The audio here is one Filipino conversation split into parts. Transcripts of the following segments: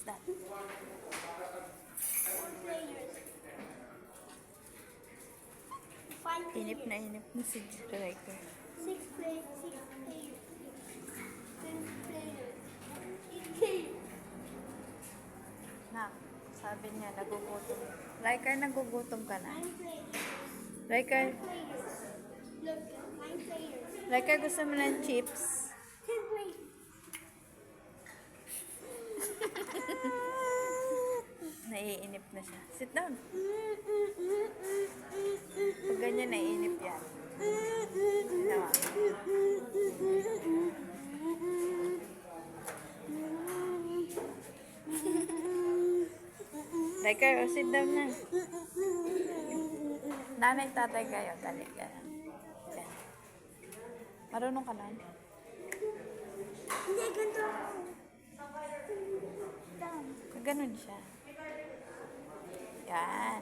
that? 4 players. 5 Inip players. na si Riker. 6 players. 6 players. 10 players. 8 players. Nak, sabi niya, nagugutom. Riker, nagugutom ka na. 9 players. Riker, 10 players. Look, 9 players. Riker, gusto mo ng chips? 10 players. Naiinip na siya. Sit down. Pag ganyan, naiinip yan. Nawa. Riker, sit down na. Nanay, tatay kayo. Dali ka. Yan. Marunong ka na? Hindi, ganito. Ganun siya. Yan.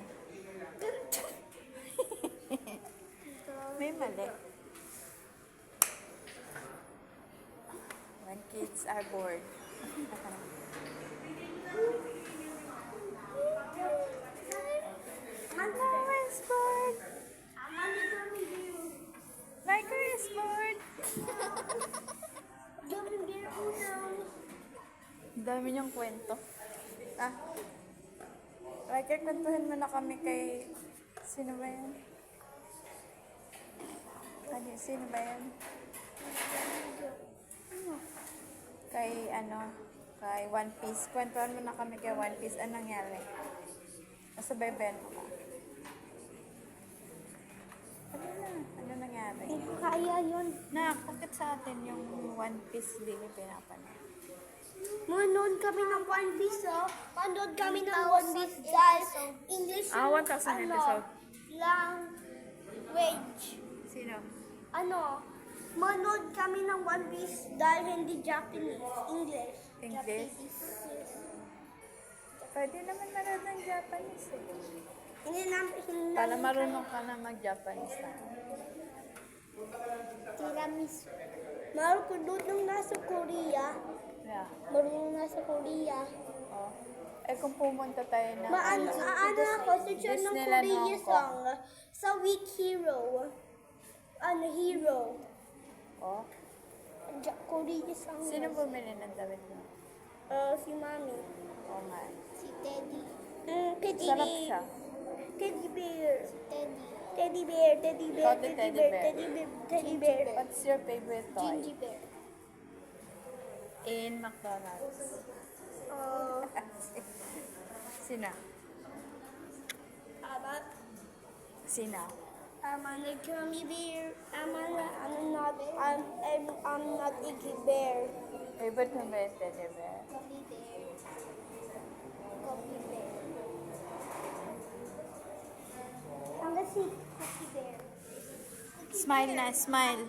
May mali. When kids are bored. Mama is bored. Riker is bored. Ang dami niyang kwento. Ah. Riker, kwentuhin mo na kami kay... Sino ba yan? Ano, sino ba yan? Kay kay One Piece. Kwentuhan mo na kami kay One Piece. Anong nangyari? Nasabay-bayan mo ka. Ano nangyari? Hindi ko kaya yun. Nak, bakit sa atin yung One Piece hindi pinapanood? Manood kami ng One Piece, oh. Manood kami ng One Piece dahil English Ah, 1,000 episode. language. Sino? Manood kami ng One Piece dahil hindi Japanese. English. English? Japanese. Pwede naman manood ng Japanese eh. Hindi namin Para marunong ka na mag-Japanese na. tiramisu. Marunong nung nasa Korea. Yeah. Marunong nasa Korea. Oh. Eh kung pumunta tayo na Ano ako, search ng Disneyland Korea Hong Kong. song. Sa Week Hero. Hero. Oh. Korea song. Sino bumili ng damit mo? Si Mami. Oh nga. Si Teddy. Teddy Sarap bear. siya. Teddy bear. Teddy bear. Teddy bear. Ikaw din, Teddy teddy bear. bear. Teddy bear. Teddy bear. What's your favorite toy? Gingy bear. In McDonald's. Sino? Sino? I'm a gummy bear. I'm not Iggy bear. Favorite mo ba yung teddy bear? Gummy bear. Gummy bear. I'm the Cookie bear. Smile na, smile.